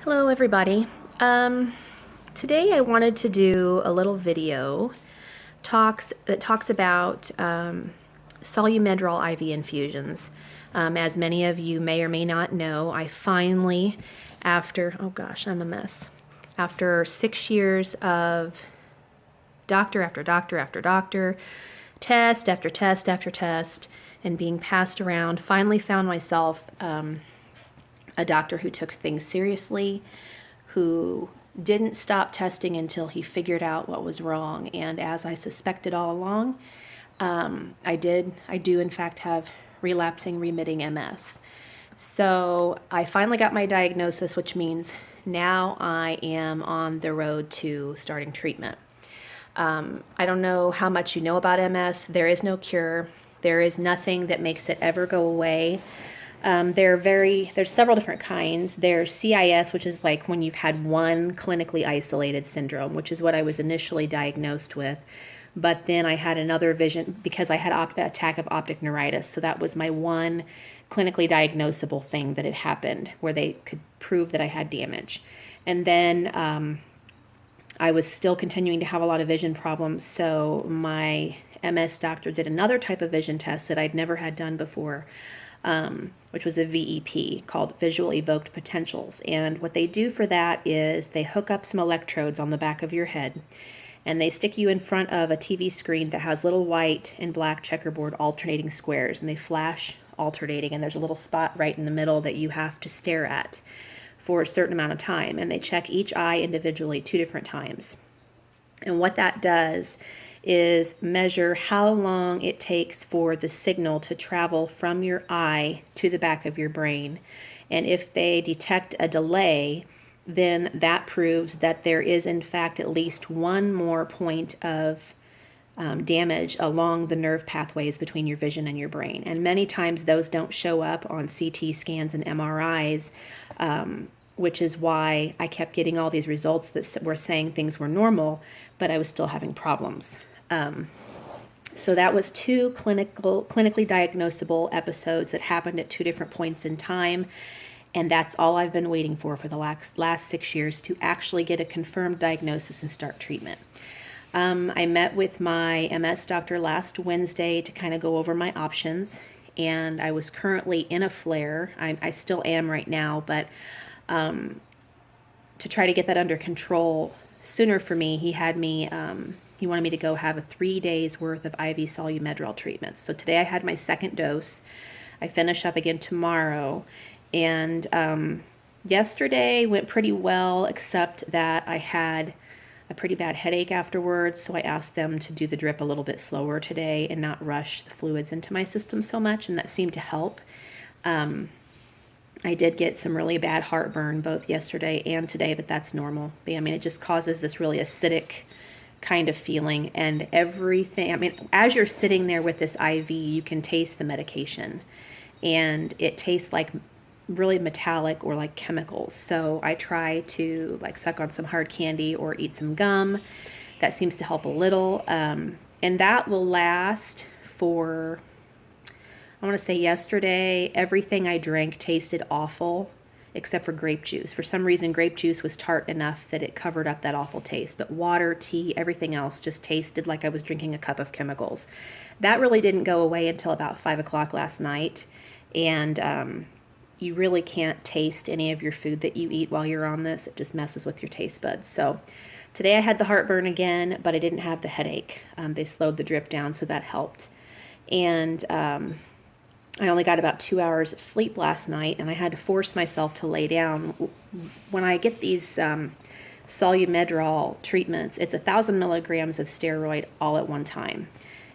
Hello everybody. Today I wanted to do a little video that talks about Solumedrol IV infusions. As many of you may or may not know, I finally, oh gosh, I'm a mess. After 6 years of doctor after doctor after doctor, test after test after test, and being passed around, finally found myself a doctor who took things seriously, who didn't stop testing until he figured out what was wrong. And as I suspected all along, I do in fact have relapsing remitting MS. So I finally got my diagnosis, which means now I am on the road to starting treatment. I don't know how much you know about MS. There is no cure. There is nothing that makes it ever go away. There's several different kinds. There's CIS, which is like when you've had one clinically isolated syndrome, which is what I was initially diagnosed with. But then I had another vision because I had attack of optic neuritis. So that was my one clinically diagnosable thing that had happened where they could prove that I had damage. And then I was still continuing to have a lot of vision problems. So my MS doctor did another type of vision test that I'd never had done before. Which was a VEP called Visual Evoked Potentials. And what they do for that is they hook up some electrodes on the back of your head and they stick you in front of a TV screen that has little white and black checkerboard alternating squares, and they flash alternating, and there's a little spot right in the middle that you have to stare at for a certain amount of time, and they check each eye individually 2 different times. And what that does is measure how long it takes for the signal to travel from your eye to the back of your brain. And if they detect a delay, then that proves that there is in fact at least one more point of damage along the nerve pathways between your vision and your brain. And many times those don't show up on CT scans and MRIs, which is why I kept getting all these results that were saying things were normal, but I was still having problems. So that was 2 clinically diagnosable episodes that happened at 2 different points in time. And that's all I've been waiting for the last 6 years to actually get a confirmed diagnosis and start treatment. I met with my MS doctor last Wednesday to kind of go over my options. And I was currently in a flare. I still am right now, but to try to get that under control sooner for me, he wanted me to go have a 3 days worth of IV Solumedrol treatments. So today I had my 2nd dose. I finish up again tomorrow. And yesterday went pretty well, except that I had a pretty bad headache afterwards. So I asked them to do the drip a little bit slower today and not rush the fluids into my system so much. And that seemed to help. I did get some really bad heartburn both yesterday and today, but that's normal. I mean, it just causes this really acidic kind of feeling, and everything. I mean, as you're sitting there with this IV, you can taste the medication, and it tastes like really metallic or like chemicals. So I try to like suck on some hard candy or eat some gum. That seems to help a little, and that will last for, I want to say yesterday, everything I drank tasted awful except for grape juice. For some reason, grape juice was tart enough that it covered up that awful taste. But water, tea, everything else just tasted like I was drinking a cup of chemicals. That really didn't go away until about 5 o'clock last night. And you really can't taste any of your food that you eat while you're on this. It just messes with your taste buds. So today I had the heartburn again, but I didn't have the headache. They slowed the drip down, so that helped. And I only got about 2 hours of sleep last night, and I had to force myself to lay down. When I get these Solumedrol treatments, it's 1,000 milligrams of steroid all at one time,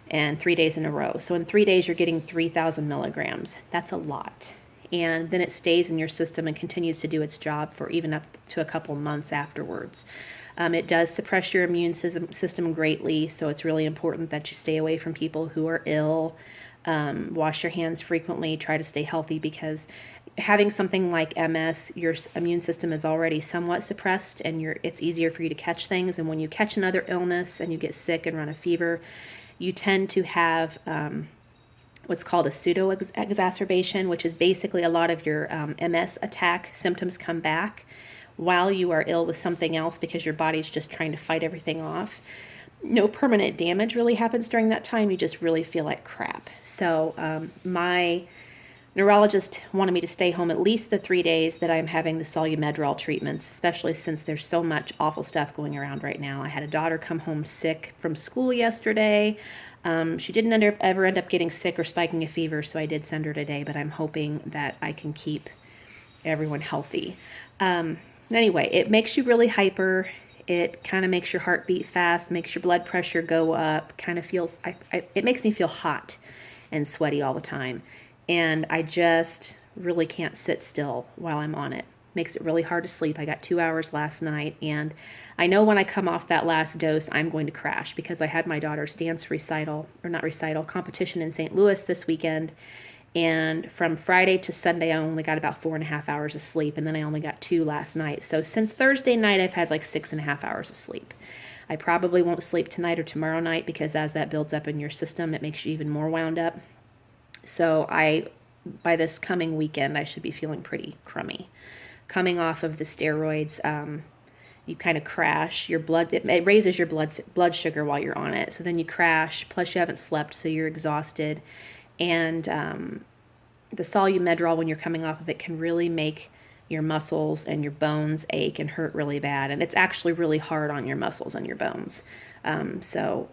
and 3 days in a row. So in 3 days, you're getting 3,000 milligrams. That's a lot. And then it stays in your system and continues to do its job for even up to a couple months afterwards. It does suppress your immune system greatly, so it's really important that you stay away from people who are ill. Wash your hands frequently, try to stay healthy, because having something like MS, your immune system is already somewhat suppressed, and it's easier for you to catch things. And when you catch another illness and you get sick and run a fever, you tend to have what's called a pseudo-exacerbation, which is basically a lot of your MS attack symptoms come back while you are ill with something else because your body's just trying to fight everything off. No permanent damage really happens during that time. You just really feel like crap. So my neurologist wanted me to stay home at least the 3 days that I'm having the Solumedrol treatments, especially since there's so much awful stuff going around right now. I had a daughter come home sick from school yesterday. She didn't ever end up getting sick or spiking a fever, so I did send her today, but I'm hoping that I can keep everyone healthy. Anyway, it makes you really hyper. It kind of makes your heart beat fast, makes your blood pressure go up, kind of feels, it makes me feel hot and sweaty all the time. And I just really can't sit still while I'm on it. Makes it really hard to sleep. I got 2 hours last night, and I know when I come off that last dose, I'm going to crash because I had my daughter's dance competition in St. Louis this weekend. And from Friday to Sunday, I only got about 4.5 hours of sleep, and then I only got 2 last night. So since Thursday night, I've had like 6.5 hours of sleep. I probably won't sleep tonight or tomorrow night because as that builds up in your system, it makes you even more wound up. So by this coming weekend, I should be feeling pretty crummy. Coming off of the steroids, you kind of crash. Your blood, it raises your blood sugar while you're on it. So then you crash, plus you haven't slept, so you're exhausted. And the Solumedrol, when you're coming off of it, can really make your muscles and your bones ache and hurt really bad. And it's actually really hard on your muscles and your bones. So,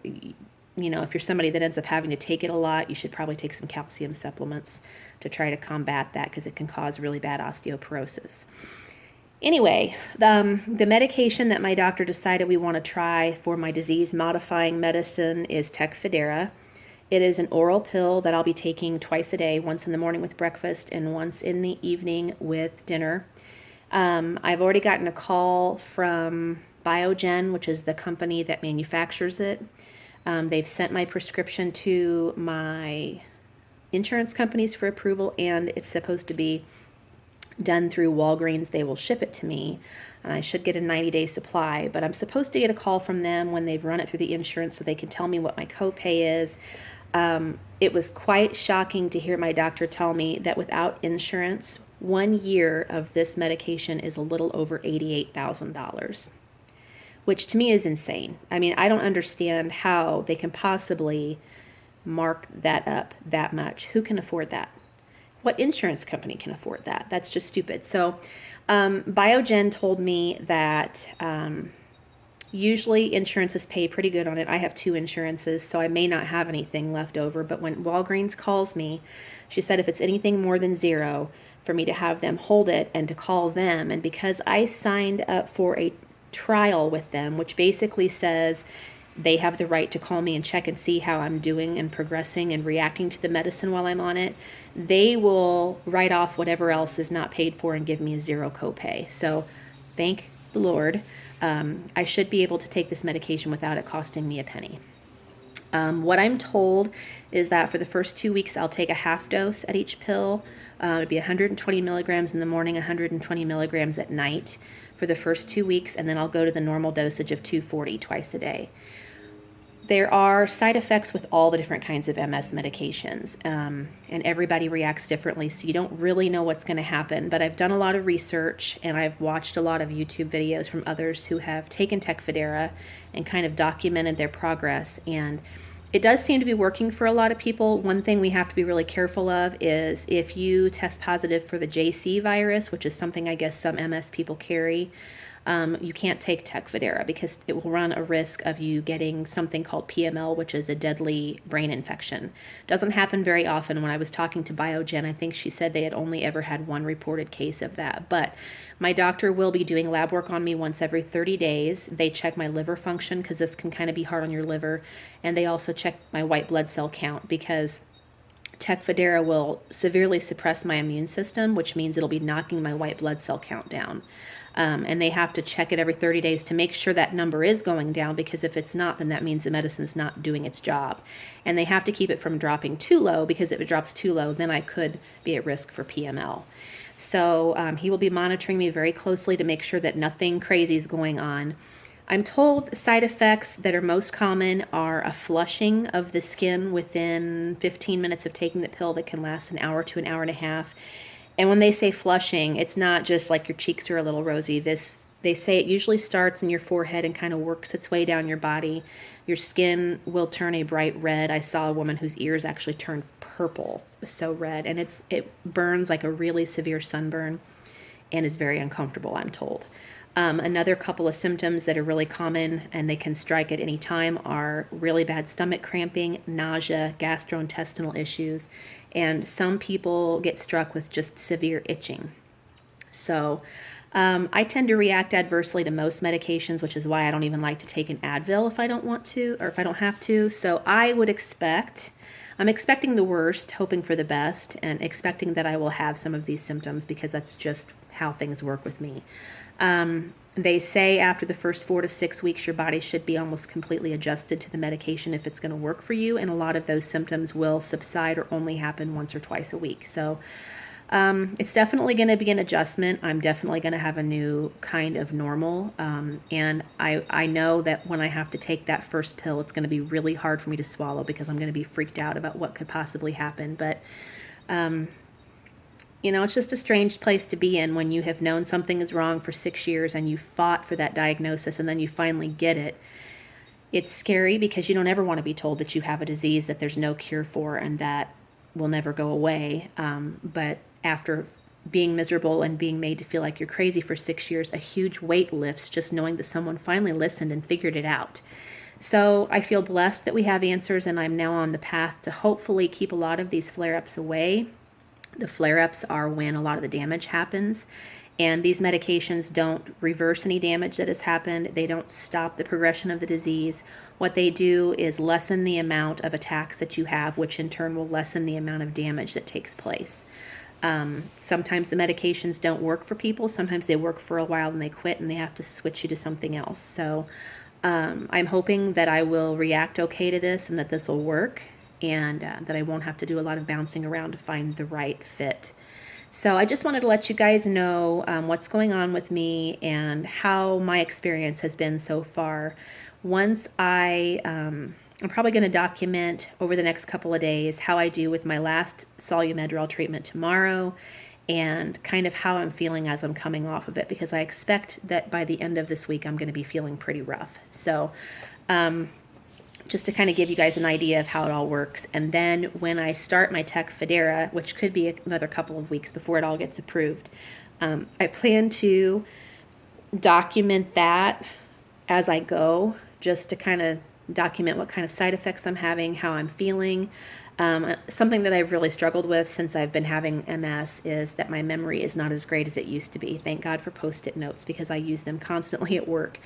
you know, if you're somebody that ends up having to take it a lot, you should probably take some calcium supplements to try to combat that because it can cause really bad osteoporosis. Anyway, the medication that my doctor decided we want to try for my disease-modifying medicine is Tecfidera. It is an oral pill that I'll be taking twice a day, once in the morning with breakfast and once in the evening with dinner. I've already gotten a call from Biogen, which is the company that manufactures it. They've sent my prescription to my insurance companies for approval, and it's supposed to be done through Walgreens. They will ship it to me, and I should get a 90-day supply, but I'm supposed to get a call from them when they've run it through the insurance so they can tell me what my copay is. It was quite shocking to hear my doctor tell me that without insurance, 1 year of this medication is a little over $88,000. Which to me is insane. I mean, I don't understand how they can possibly mark that up that much. Who can afford that? What insurance company can afford that? That's just stupid. So Biogen told me that usually insurances pay pretty good on it. I have 2 insurances, so I may not have anything left over. But when Walgreens calls me, she said if it's anything more than 0, for me to have them hold it and to call them. And because I signed up for a trial with them, which basically says they have the right to call me and check and see how I'm doing and progressing and reacting to the medicine while I'm on it, they will write off whatever else is not paid for and give me a 0 copay. So thank the Lord. I should be able to take this medication without it costing me a penny. What I'm told is that for the first 2 weeks, I'll take a half dose at each pill. It'd be 120 milligrams in the morning, 120 milligrams at night for the first 2 weeks, and then I'll go to the normal dosage of 240 twice a day. There are side effects with all the different kinds of MS medications, and everybody reacts differently, so you don't really know what's going to happen. But I've done a lot of research, and I've watched a lot of YouTube videos from others who have taken Tecfidera and kind of documented their progress, and it does seem to be working for a lot of people. One thing we have to be really careful of is if you test positive for the JC virus, which is something I guess some MS people carry, you can't take Tecfidera because it will run a risk of you getting something called PML, which is a deadly brain infection. Doesn't happen very often. When I was talking to Biogen, I think she said they had only ever had 1 reported case of that. But my doctor will be doing lab work on me once every 30 days. They check my liver function because this can kind of be hard on your liver. And they also check my white blood cell count because Tecfidera will severely suppress my immune system, which means it'll be knocking my white blood cell count down. And they have to check it every 30 days to make sure that number is going down, because if it's not, then that means the medicine's not doing its job. And they have to keep it from dropping too low, because if it drops too low, then I could be at risk for PML. So he will be monitoring me very closely to make sure that nothing crazy is going on. I'm told side effects that are most common are a flushing of the skin within 15 minutes of taking the pill that can last an hour to an hour and a half. And when they say flushing, it's not just like your cheeks are a little rosy. They say it usually starts in your forehead and kind of works its way down your body. Your skin will turn a bright red. I saw a woman whose ears actually turned purple. It was so red, and it burns like a really severe sunburn and is very uncomfortable, I'm told. Another couple of symptoms that are really common and they can strike at any time are really bad stomach cramping, nausea, gastrointestinal issues, and some people get struck with just severe itching. So I tend to react adversely to most medications, which is why I don't even like to take an Advil if I don't want to or if I don't have to. So I'm expecting the worst, hoping for the best, and expecting that I will have some of these symptoms because that's just how things work with me. They say after the first 4 to 6 weeks, your body should be almost completely adjusted to the medication if it's going to work for you, and a lot of those symptoms will subside or only happen once or twice a week. So it's definitely going to be an adjustment. I'm definitely going to have a new kind of normal, and I know that when I have to take that first pill, it's going to be really hard for me to swallow because I'm going to be freaked out about what could possibly happen. But it's just a strange place to be in when you have known something is wrong for 6 years and you fought for that diagnosis and then you finally get it. It's scary because you don't ever want to be told that you have a disease that there's no cure for and that will never go away. But after being miserable and being made to feel like you're crazy for 6 years, a huge weight lifts just knowing that someone finally listened and figured it out. So I feel blessed that we have answers, and I'm now on the path to hopefully keep a lot of these flare-ups away. The flare-ups are when a lot of the damage happens, and these medications don't reverse any damage that has happened. They don't stop the progression of the disease. What they do is lessen the amount of attacks that you have, which in turn will lessen the amount of damage that takes place. Sometimes the medications don't work for people. Sometimes they work for a while and they quit and they have to switch you to something else. So I'm hoping that I will react okay to this and that this will work, and that I won't have to do a lot of bouncing around to find the right fit. So I just wanted to let you guys know what's going on with me and how my experience has been so far. Once I'm probably going to document over the next couple of days how I do with my last Solumedrol treatment tomorrow and kind of how I'm feeling as I'm coming off of it, because I expect that by the end of this week I'm going to be feeling pretty rough. So just to kind of give you guys an idea of how it all works. And then when I start my Tecfidera, which could be another couple of weeks before it all gets approved, I plan to document that as I go, just to kind of document what kind of side effects I'm having, how I'm feeling. Something that I've really struggled with since I've been having MS is that my memory is not as great as it used to be. Thank God for Post-it notes because I use them constantly at work.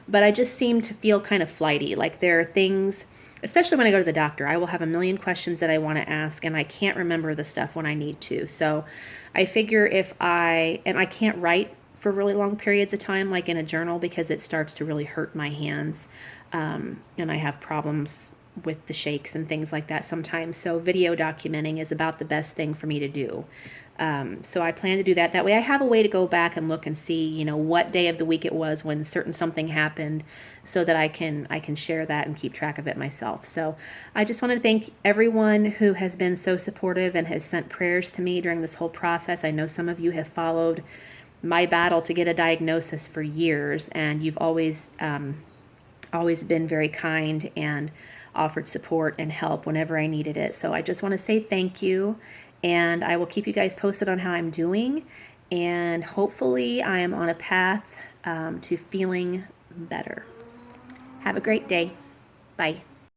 But I just seem to feel kind of flighty. Like there are things, especially when I go to the doctor, I will have a million questions that I want to ask and I can't remember the stuff when I need to. So I figure and I can't write for really long periods of time, like in a journal, because it starts to really hurt my hands. And I have problems with the shakes and things like that sometimes. So video documenting is about the best thing for me to do. So I plan to do that. That way I have a way to go back and look and see, what day of the week it was when something happened, so that I can share that and keep track of it myself. So I just want to thank everyone who has been so supportive and has sent prayers to me during this whole process. I know some of you have followed my battle to get a diagnosis for years, and you've always been very kind and offered support and help whenever I needed it. So I just want to say thank you, and I will keep you guys posted on how I'm doing, and hopefully I am on a path to feeling better. Have a great day. Bye.